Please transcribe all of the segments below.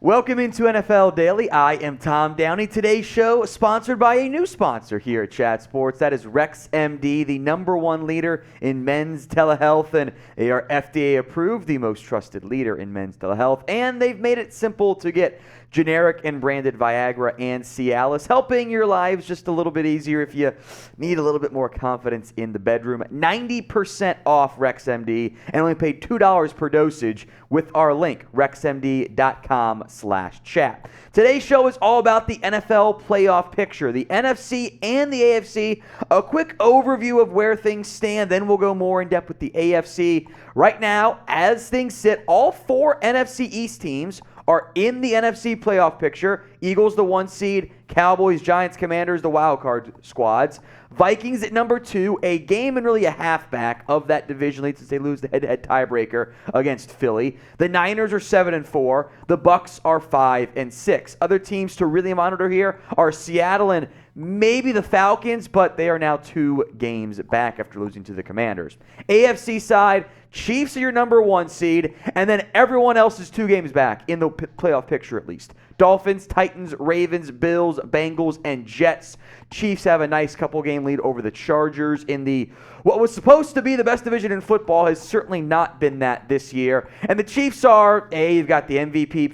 Welcome into NFL Daily. I am Tom Downey. Today's show sponsored by a new sponsor here at Chat Sports. That is RexMD, the #1 leader in men's telehealth, and they are FDA approved, the most trusted leader in men's telehealth, and they've made it simple to get generic and branded Viagra and Cialis, helping your lives just a little bit easier if you need a little bit more confidence in the bedroom. 90% off RexMD and only pay $2 per dosage with our link, rexmd.com/chat. Today's show is all about the NFL playoff picture, the NFC and the AFC, a quick overview of where things stand, then we'll go more in depth with the AFC. Right now, as things sit, all 4 NFC East teams are in the NFC playoff picture. Eagles the 1 seed, Cowboys, Giants, Commanders the wild card squads. Vikings at number 2, a game and really a half back of that division lead since they lose the head-to-head tiebreaker against Philly. The Niners are 7-4. The Bucs are 5-6. Other teams to really monitor here are Seattle and maybe the Falcons, but they are now 2 games back after losing to the Commanders. AFC side, Chiefs are your number 1 seed, and then everyone else is 2 games back in the playoff picture at least. Dolphins, Titans, Ravens, Bills, Bengals, and Jets. Chiefs have a nice couple-game lead over the Chargers in the what was supposed to be the best division in football has certainly not been that this year. And the Chiefs are, you've got the MVP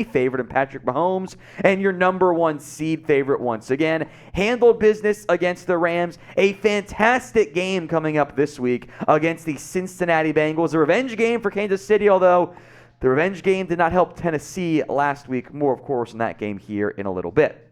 favorite in Patrick Mahomes, and your number 1 seed favorite once again. Handled business against the Rams. A fantastic game coming up this week against the Cincinnati Bengals. A revenge game for Kansas City, although the revenge game did not help Tennessee last week. More, of course, in that game here in a little bit.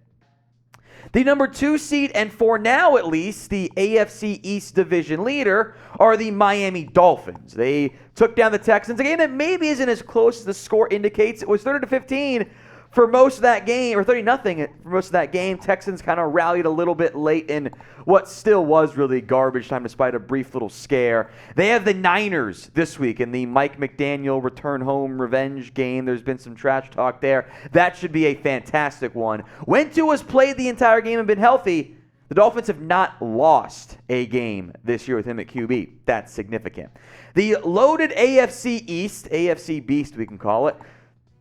The number 2 seed, and for now at least, the AFC East division leader, are the Miami Dolphins. They took down the Texans, a game that maybe isn't as close as the score indicates. It was 30-15 for most of that game, or 30-0 for most of that game. Texans kind of rallied a little bit late in what still was really garbage time despite a brief little scare. They have the Niners this week in the Mike McDaniel return home revenge game. There's been some trash talk there. That should be a fantastic one. When Tua's played the entire game and been healthy, the Dolphins have not lost a game this year with him at QB. That's significant. The loaded AFC East, AFC Beast we can call it,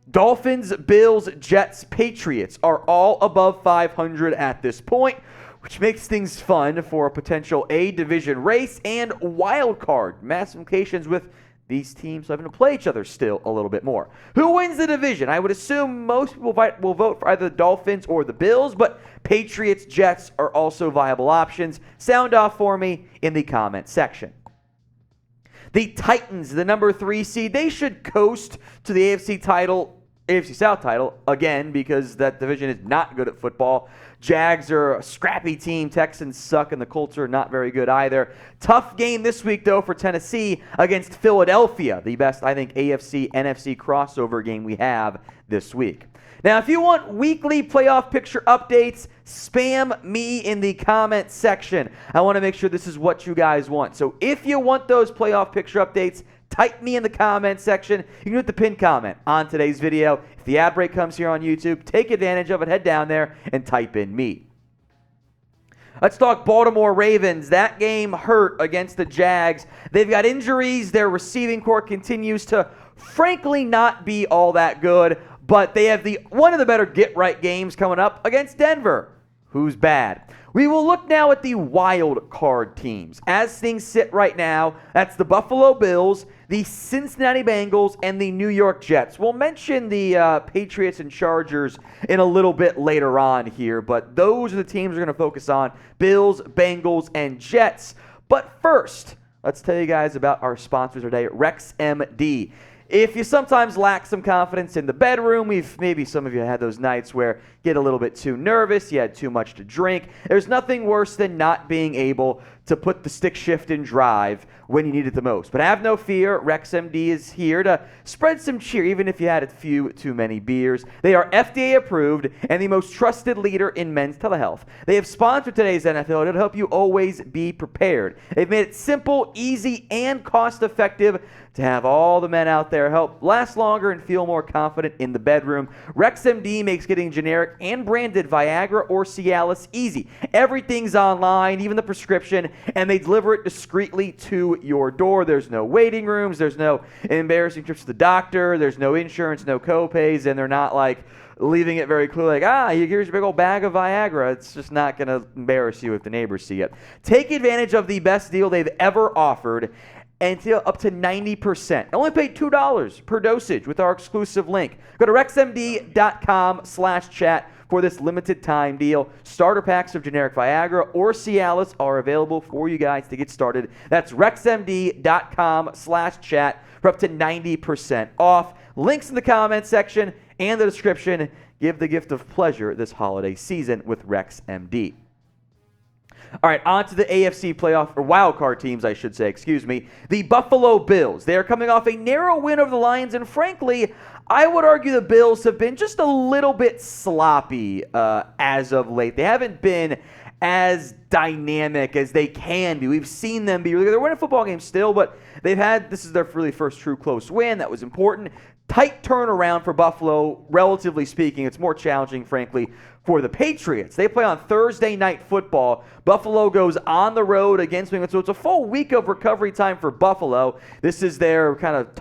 Dolphins, Bills, Jets, Patriots are all above 500 at this point, which makes things fun for a potential division race and wild card. Massive implications with these teams having to play each other still a little bit more. Who wins the division? I would assume most people will vote for either the Dolphins or the Bills, but Patriots, Jets are also viable options. Sound off for me in the comment section. The Titans, the number 3 seed, they should coast to the AFC South title, again, because that division is not good at football. Jags are a scrappy team. Texans suck, and the Colts are not very good either. Tough game this week, though, for Tennessee against Philadelphia, the best, I think, AFC-NFC crossover game we have this week. Now, if you want weekly playoff picture updates, spam me in the comment section. I want to make sure this is what you guys want. So if you want those playoff picture updates, type me in the comment section. You can hit the pinned comment on today's video. If the ad break comes here on YouTube, take advantage of it. Head down there and type in me. Let's talk Baltimore Ravens. That game hurt against the Jags. They've got injuries. Their receiving corps continues to, frankly, not be all that good. But they have one of the better get-right games coming up against Denver, who's bad. We will look now at the wild card teams. As things sit right now, that's the Buffalo Bills, the Cincinnati Bengals, and the New York Jets. We'll mention the Patriots and Chargers in a little bit later on here, but those are the teams we're going to focus on: Bills, Bengals, and Jets. But first, let's tell you guys about our sponsors today, RexMD. If you sometimes lack some confidence in the bedroom, maybe some of you had those nights where you get a little bit too nervous, you had too much to drink, there's nothing worse than not being able to put the stick shift in drive when you need it the most. But have no fear, RexMD is here to spread some cheer, even if you had a few too many beers. They are FDA approved and the most trusted leader in men's telehealth. They have sponsored today's NFL to help you always be prepared. They've made it simple, easy, and cost-effective to have all the men out there help last longer and feel more confident in the bedroom. RexMD makes getting generic and branded Viagra or Cialis easy. Everything's online, even the prescription, and they deliver it discreetly to your door. There's no waiting rooms. There's no embarrassing trips to the doctor. There's no insurance, no co-pays, and they're not like leaving it very clear, like, here's a big old bag of Viagra. It's just not going to embarrass you if the neighbors see it. Take advantage of the best deal they've ever offered, and up to 90%. Only pay $2 per dosage with our exclusive link. Go to rexmd.com/chat for this limited time deal. Starter packs of generic Viagra or Cialis are available for you guys to get started. That's rexmd.com/chat for up to 90% off. Links in the comment section and the description. Give the gift of pleasure this holiday season with RexMD. All right, on to the AFC playoff, or wildcard teams, I should say, The Buffalo Bills. They are coming off a narrow win over the Lions, and frankly, I would argue the Bills have been just a little bit sloppy as of late. They haven't been as dynamic as they can be. We've seen them be really good. They're winning football games still, but this is their really first true close win. That was important. Tight turnaround for Buffalo, relatively speaking. It's more challenging, frankly, for the Patriots. They play on Thursday Night Football. Buffalo goes on the road against New England, so it's a full week of recovery time for Buffalo. This is their kind of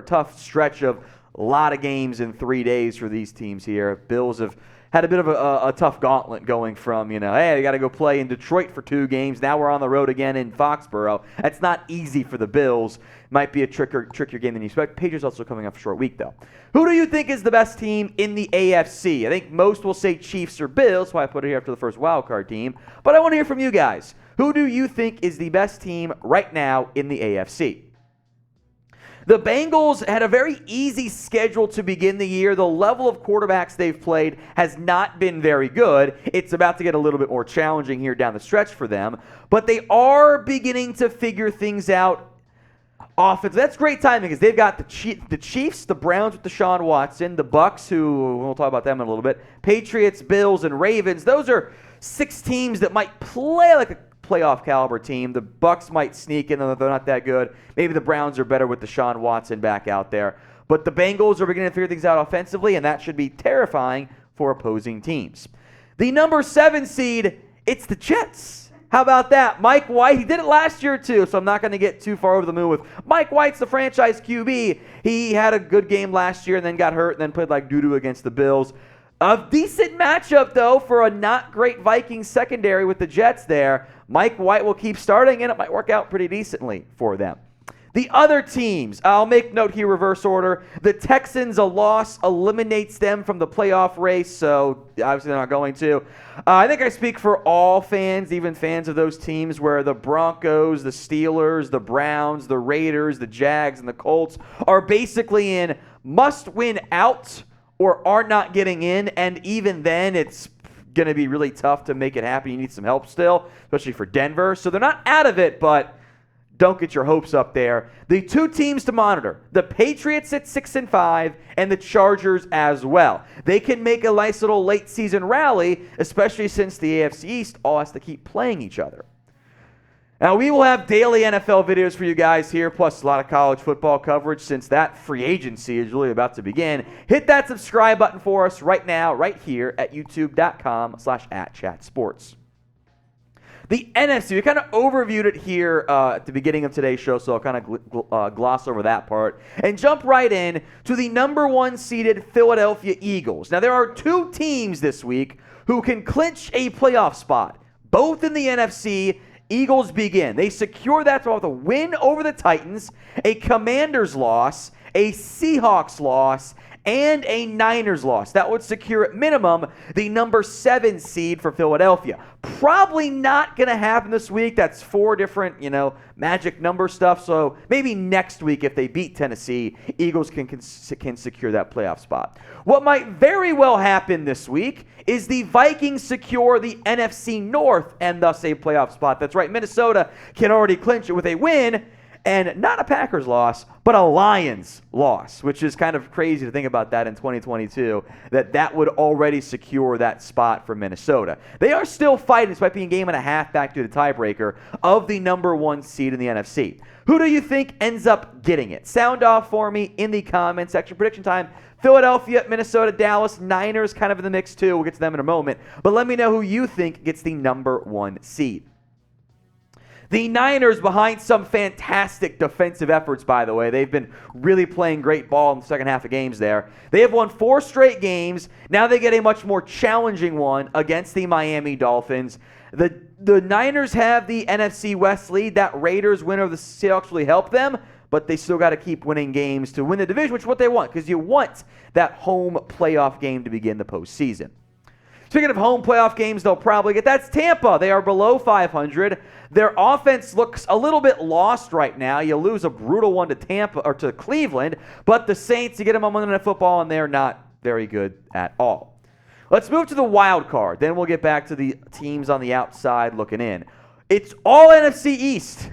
tough stretch of a lot of games in 3 days for these teams here. Bills have had a bit of a tough gauntlet going from, hey, they got to go play in Detroit for 2 games. Now we're on the road again in Foxborough. That's not easy for the Bills. Might be a trickier game than you expect. Patriots also coming off a short week, though. Who do you think is the best team in the AFC? I think most will say Chiefs or Bills, so I put it here after the first wildcard team. But I want to hear from you guys. Who do you think is the best team right now in the AFC? The Bengals had a very easy schedule to begin the year. The level of quarterbacks they've played has not been very good. It's about to get a little bit more challenging here down the stretch for them. But they are beginning to figure things out. Offense. That's great timing because they've got the Chiefs, the Browns with Deshaun Watson, the Bucks, who we'll talk about them in a little bit, Patriots, Bills, and Ravens. Those are 6 teams that might play like a playoff caliber team. The Bucks might sneak in, though they're not that good. Maybe the Browns are better with Deshaun Watson back out there. But the Bengals are beginning to figure things out offensively, and that should be terrifying for opposing teams. The number 7 seed, it's the Jets. How about that? Mike White, he did it last year too, so I'm not going to get too far over the moon with Mike White's the franchise QB. He had a good game last year and then got hurt and then played like doo-doo against the Bills. A decent matchup, though, for a not great Vikings secondary with the Jets there. Mike White will keep starting, and it might work out pretty decently for them. The other teams, I'll make note here, reverse order. The Texans, a loss eliminates them from the playoff race, so obviously they're not going to. I think I speak for all fans, even fans of those teams, where the Broncos, the Steelers, the Browns, the Raiders, the Jags, and the Colts are basically in must-win out or are not getting in, and even then it's going to be really tough to make it happen. You need some help still, especially for Denver. So they're not out of it, but don't get your hopes up there. The 2 teams to monitor, the Patriots at 6-5 and the Chargers as well. They can make a nice little late season rally, especially since the AFC East all has to keep playing each other. Now, we will have daily NFL videos for you guys here, plus a lot of college football coverage since that free agency is really about to begin. Hit that subscribe button for us right now, right here at youtube.com/@chatsports. The NFC, we kind of overviewed it here at the beginning of today's show, so I'll kind of gloss over that part and jump right in to the number 1 seeded Philadelphia Eagles. Now, there are 2 teams this week who can clinch a playoff spot, both in the NFC. Eagles begin. They secure that with a win over the Titans, a Commanders loss, a Seahawks loss, and a Niners loss. That would secure at minimum the number 7 seed for Philadelphia. Probably not going to happen this week. That's 4 different, magic number stuff. So maybe next week if they beat Tennessee, Eagles can secure that playoff spot. What might very well happen this week is the Vikings secure the NFC North and thus a playoff spot. That's right. Minnesota can already clinch it with a win. And not a Packers loss, but a Lions loss, which is kind of crazy to think about that in 2022, that would already secure that spot for Minnesota. They are still fighting, despite being a game and a half back to the tiebreaker of the number 1 seed in the NFC. Who do you think ends up getting it? Sound off for me in the comment section. Prediction time: Philadelphia, Minnesota, Dallas, Niners kind of in the mix too. We'll get to them in a moment. But let me know who you think gets the number 1 seed. The Niners, behind some fantastic defensive efforts, by the way. They've been really playing great ball in the second half of games there. They have won 4 straight games. Now they get a much more challenging one against the Miami Dolphins. The Niners have the NFC West lead. That Raiders win over the Seahawks really helped them, but they still got to keep winning games to win the division, which is what they want, because you want that home playoff game to begin the postseason. Speaking of home playoff games, they'll probably get. That's Tampa. They are below 500. Their offense looks a little bit lost right now. You lose a brutal one to Tampa or to Cleveland, but the Saints, you get them on Monday Night Football, and they're not very good at all. Let's move to the wild card. Then we'll get back to the teams on the outside looking in. It's all NFC East,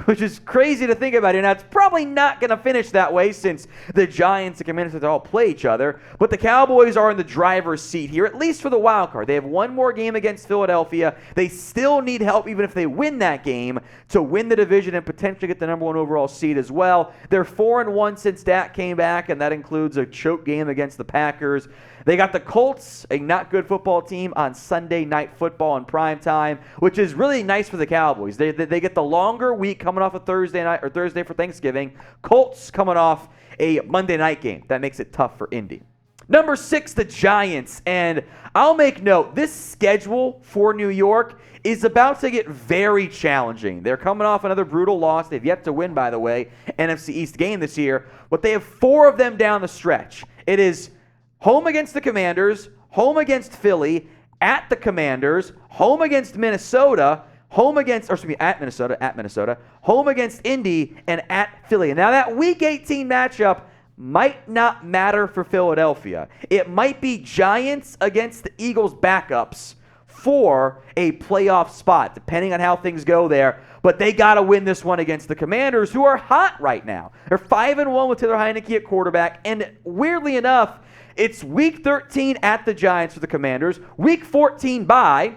which is crazy to think about here. Now, it's probably not going to finish that way since the Giants and Commanders all play each other, but the Cowboys are in the driver's seat here, at least for the wild card. They have one more game against Philadelphia. They still need help, even if they win that game, to win the division and potentially get the number 1 overall seed as well. They're 4-1 since Dak came back, and that includes a choke game against the Packers. They got the Colts, a not good football team, on Sunday Night Football in prime time, which is really nice for the Cowboys. They get the longer week coming off a Thursday night or Thursday for Thanksgiving. Colts coming off a Monday night game. That makes it tough for Indy. Number 6, the Giants. And I'll make note, this schedule for New York is about to get very challenging. They're coming off another brutal loss. They've yet to win, by the way, NFC East game this year. But they have 4 of them down the stretch. It is home against the Commanders, home against Philly, at the Commanders, home against Minnesota, at Minnesota, home against Indy, and at Philly. And now that Week 18 matchup might not matter for Philadelphia. It might be Giants against the Eagles backups for a playoff spot, depending on how things go there. But they got to win this one against the Commanders, who are hot right now. They're 5-1 with Taylor Heineke at quarterback, and weirdly enough, it's Week 13 at the Giants for the Commanders, Week 14 bye,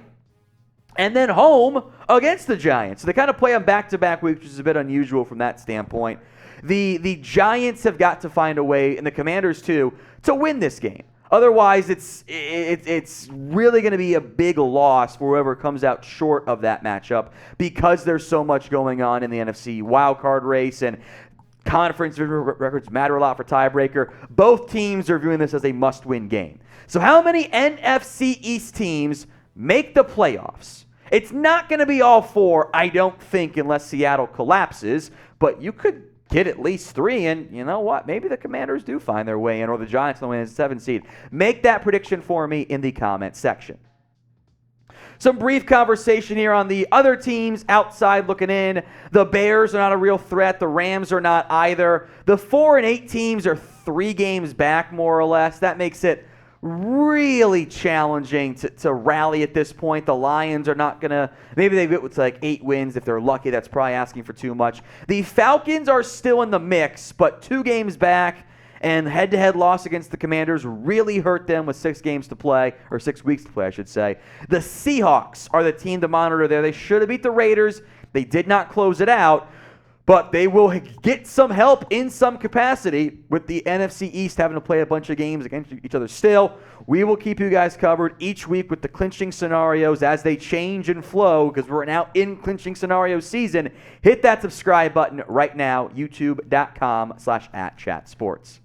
and then home against the Giants. So they kind of play them back-to-back weeks, which is a bit unusual from that standpoint. The Giants have got to find a way, and the Commanders too, to win this game. Otherwise, it's really going to be a big loss for whoever comes out short of that matchup, because there's so much going on in the NFC wildcard race, and conference records matter a lot for tiebreaker. Both teams are viewing this as a must-win game. So how many NFC East teams make the playoffs? It's not going to be all 4, I don't think, unless Seattle collapses, but you could get at least 3, and you know what? Maybe the Commanders do find their way in, or the Giants will win as a 7 seed. Make that prediction for me in the comment section. Some brief conversation here on the other teams outside looking in. The Bears are not a real threat. The Rams are not either. The 4-8 teams are 3 games back, more or less. That makes it really challenging to rally at this point. The Lions are not going to, maybe they get with like 8 wins if they're lucky. That's probably asking for too much. The Falcons are still in the mix, but 2 games back. And head-to-head loss against the Commanders really hurt them with 6 games to play, or 6 weeks to play, I should say. The Seahawks are the team to monitor there. They should have beat the Raiders. They did not close it out, but they will get some help in some capacity with the NFC East having to play a bunch of games against each other still. We will keep you guys covered each week with the clinching scenarios as they change and flow, because we're now in clinching scenario season. Hit that subscribe button right now, youtube.com/@chatsports.